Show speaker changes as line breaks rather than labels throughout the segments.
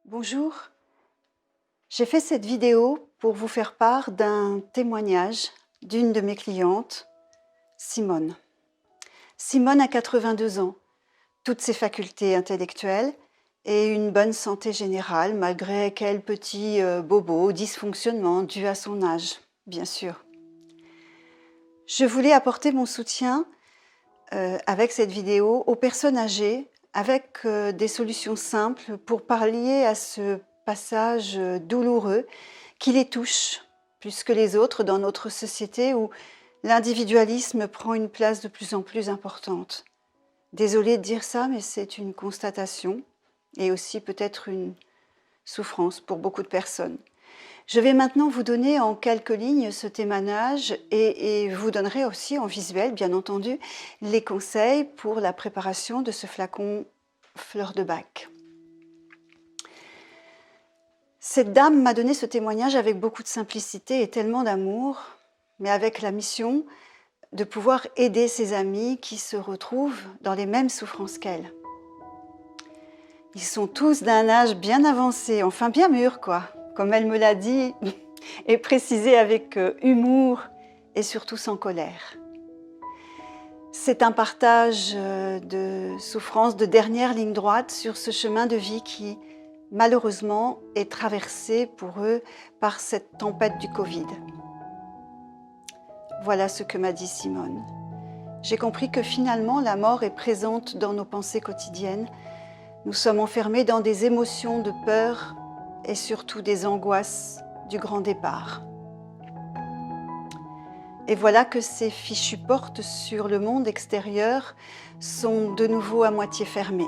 Bonjour, j'ai fait cette vidéo pour vous faire part d'un témoignage d'une de mes clientes, Simone. Simone a 82 ans, toutes ses facultés intellectuelles et une bonne santé générale malgré quelques petits bobos, dysfonctionnements dus à son âge, bien sûr. Je voulais apporter mon soutien avec cette vidéo aux personnes âgées avec des solutions simples pour pallier à ce passage douloureux qui les touche plus que les autres dans notre société où l'individualisme prend une place de plus en plus importante. Désolée de dire ça, mais c'est une constatation et aussi peut-être une souffrance pour beaucoup de personnes. Je vais maintenant vous donner en quelques lignes ce témoignage et vous donnerai aussi en visuel, bien entendu, les conseils pour la préparation de ce flacon fleur de bac. Cette dame m'a donné ce témoignage avec beaucoup de simplicité et tellement d'amour, mais avec la mission de pouvoir aider ses amis qui se retrouvent dans les mêmes souffrances qu'elle. Ils sont tous d'un âge bien avancé, enfin bien mûr quoi. Comme elle me l'a dit et précisé avec humour et surtout sans colère. C'est un partage de souffrance de dernière ligne droite sur ce chemin de vie qui, malheureusement, est traversé pour eux par cette tempête du Covid. Voilà ce que m'a dit Simone. J'ai compris que finalement, la mort est présente dans nos pensées quotidiennes. Nous sommes enfermés dans des émotions de peur et surtout des angoisses du grand départ. Et voilà que ces fichues portes sur le monde extérieur sont de nouveau à moitié fermées.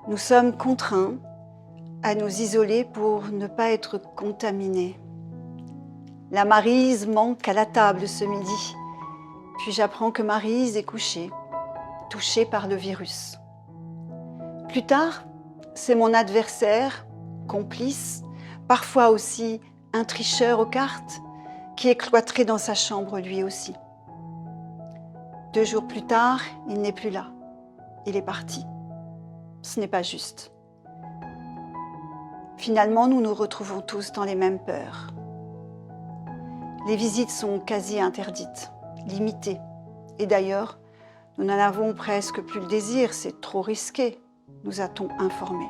Nous sommes contraints à nous isoler pour ne pas être contaminés. La Maryse manque à la table ce midi, puis j'apprends que Maryse est couchée, touchée par le virus. Plus tard, c'est mon adversaire, complice, parfois aussi un tricheur aux cartes, qui est cloîtré dans sa chambre lui aussi. 2 jours plus tard, il n'est plus là. Il est parti. Ce n'est pas juste. Finalement, nous nous retrouvons tous dans les mêmes peurs. Les visites sont quasi interdites, limitées. Et d'ailleurs, nous n'en avons presque plus le désir, c'est trop risqué, nous a-t-on informés.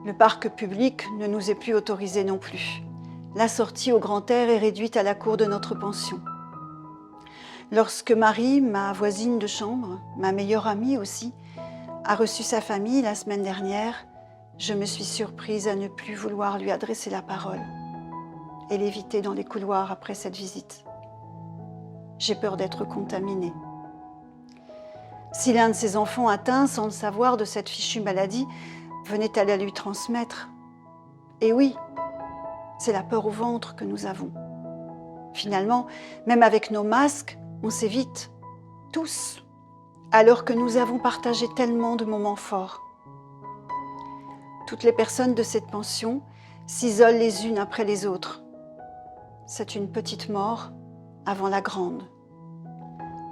Le parc public ne nous est plus autorisé non plus. La sortie au grand air est réduite à la cour de notre pension. Lorsque Marie, ma voisine de chambre, ma meilleure amie aussi, a reçu sa famille la semaine dernière, je me suis surprise à ne plus vouloir lui adresser la parole et l'éviter dans les couloirs après cette visite. J'ai peur d'être contaminée. Si l'un de ses enfants atteint sans le savoir de cette fichue maladie, venait à la lui transmettre. Et oui, c'est la peur au ventre que nous avons. Finalement, même avec nos masques, on s'évite, tous, alors que nous avons partagé tellement de moments forts. Toutes les personnes de cette pension s'isolent les unes après les autres. C'est une petite mort avant la grande.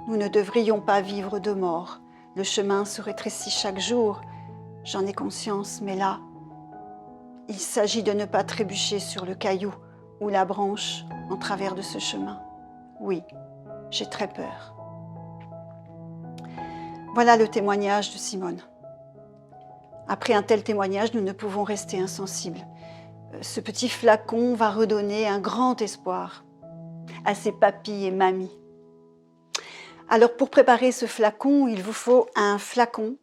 Nous ne devrions pas vivre de mort. Le chemin se rétrécit chaque jour. J'en ai conscience, mais là, il s'agit de ne pas trébucher sur le caillou ou la branche en travers de ce chemin. Oui, j'ai très peur. Voilà le témoignage de Simone. Après un tel témoignage, nous ne pouvons rester insensibles. Ce petit flacon va redonner un grand espoir à ses papis et mamies. Alors pour préparer ce flacon, il vous faut un flacon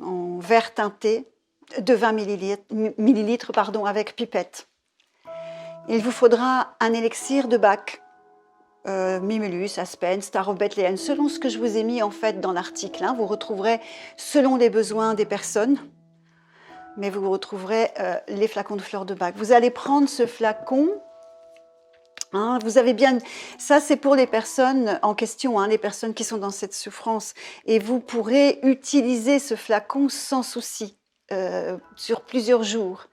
en verre teinté de 20 millilitres avec pipette. Il vous faudra un élixir de Bach, Mimulus, Aspen, Star of Bethlehem, selon ce que je vous ai mis en fait dans l'article. Vous retrouverez selon les besoins des personnes, mais vous retrouverez les flacons de fleurs de Bach. Vous allez prendre ce flacon. Vous avez bien, ça c'est pour les personnes en question, les personnes qui sont dans cette souffrance, et vous pourrez utiliser ce flacon sans souci sur plusieurs jours.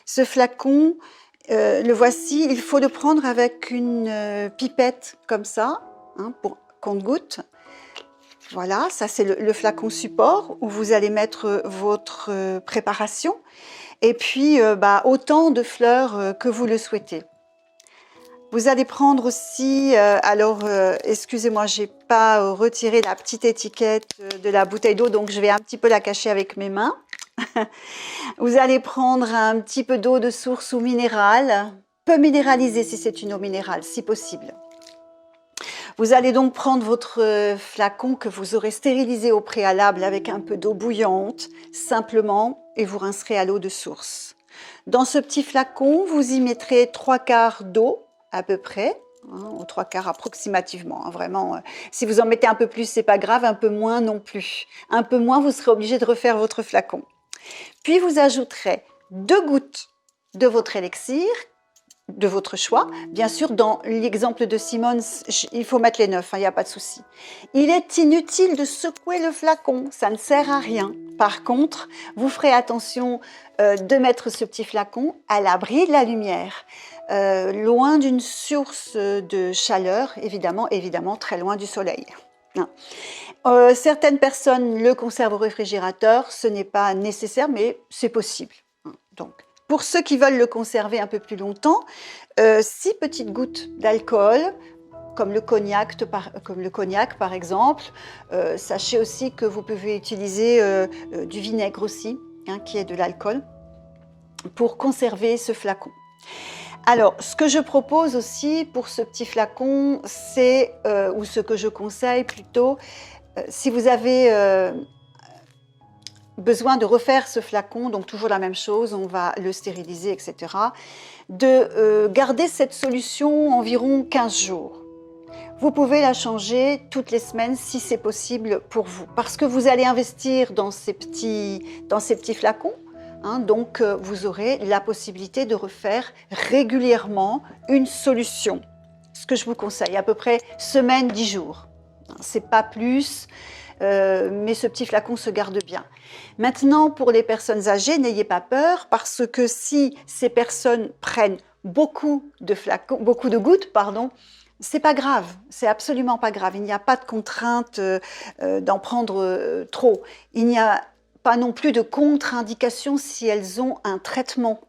Ce flacon, le voici, il faut le prendre avec une pipette comme ça, pour compte-gouttes. Voilà, ça c'est le flacon support où vous allez mettre votre préparation. Et puis, autant de fleurs que vous le souhaitez. Vous allez prendre aussi, excusez-moi, j'ai pas retiré la petite étiquette de la bouteille d'eau, donc je vais un petit peu la cacher avec mes mains. Vous allez prendre un petit peu d'eau de source ou minérale, peu minéralisée si c'est une eau minérale, si possible. Vous allez donc prendre votre flacon que vous aurez stérilisé au préalable avec un peu d'eau bouillante, simplement, et vous rincerez à l'eau de source. Dans ce petit flacon, vous y mettrez 3/4 d'eau, à peu près, aux 3/4 approximativement, vraiment. Si vous en mettez un peu plus, c'est pas grave, un peu moins non plus. Un peu moins, vous serez obligé de refaire votre flacon. Puis vous ajouterez 2 gouttes de votre élixir, de votre choix. Bien sûr, dans l'exemple de Simone, il faut mettre les 9, il n'y a pas de souci. Il est inutile de secouer le flacon, ça ne sert à rien. Par contre, vous ferez attention de mettre ce petit flacon à l'abri de la lumière, loin d'une source de chaleur, évidemment très loin du soleil. Certaines personnes le conservent au réfrigérateur, ce n'est pas nécessaire, mais c'est possible. Donc, pour ceux qui veulent le conserver un peu plus longtemps, 6 petites gouttes d'alcool, comme le cognac par exemple. Sachez aussi que vous pouvez utiliser du vinaigre aussi, qui est de l'alcool, pour conserver ce flacon. Alors, ce que je propose aussi pour ce petit flacon, c'est, ou ce que je conseille plutôt, si vous avez besoin de refaire ce flacon, donc toujours la même chose, on va le stériliser, etc., de garder cette solution environ 15 jours. Vous pouvez la changer toutes les semaines si c'est possible pour vous, parce que vous allez investir dans ces petits flacons, donc vous aurez la possibilité de refaire régulièrement une solution. Ce que je vous conseille, à peu près semaine, 10 jours. C'est pas plus, mais ce petit flacon se garde bien. Maintenant, pour les personnes âgées, n'ayez pas peur, parce que si ces personnes prennent beaucoup de gouttes, c'est pas grave, c'est absolument pas grave. Il n'y a pas de contrainte d'en prendre trop. Il n'y a pas non plus de contre-indication si elles ont un traitement.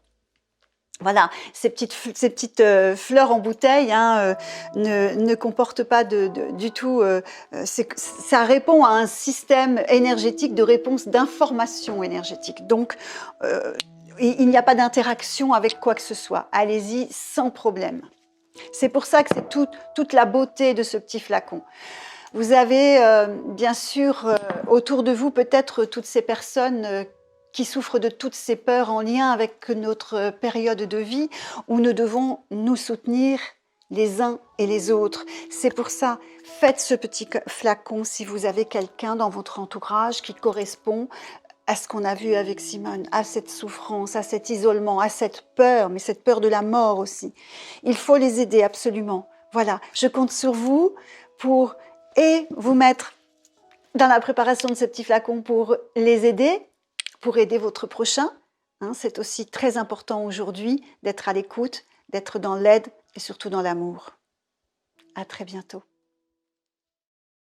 Voilà, ces petites fleurs en bouteille ne comportent pas du tout. Ça répond à un système énergétique de réponse d'information énergétique. Donc, il n'y a pas d'interaction avec quoi que ce soit. Allez-y sans problème. C'est pour ça que c'est toute la beauté de ce petit flacon. Vous avez bien sûr autour de vous peut-être toutes ces personnes qui souffrent de toutes ces peurs en lien avec notre période de vie où nous devons nous soutenir les uns et les autres. C'est pour ça, faites ce petit flacon si vous avez quelqu'un dans votre entourage qui correspond à ce qu'on a vu avec Simone, à cette souffrance, à cet isolement, à cette peur, mais cette peur de la mort aussi. Il faut les aider absolument. Voilà, je compte sur vous pour vous mettre dans la préparation de ce petit flacon pour les aider, pour aider votre prochain. C'est aussi très important aujourd'hui d'être à l'écoute, d'être dans l'aide et surtout dans l'amour. À très bientôt.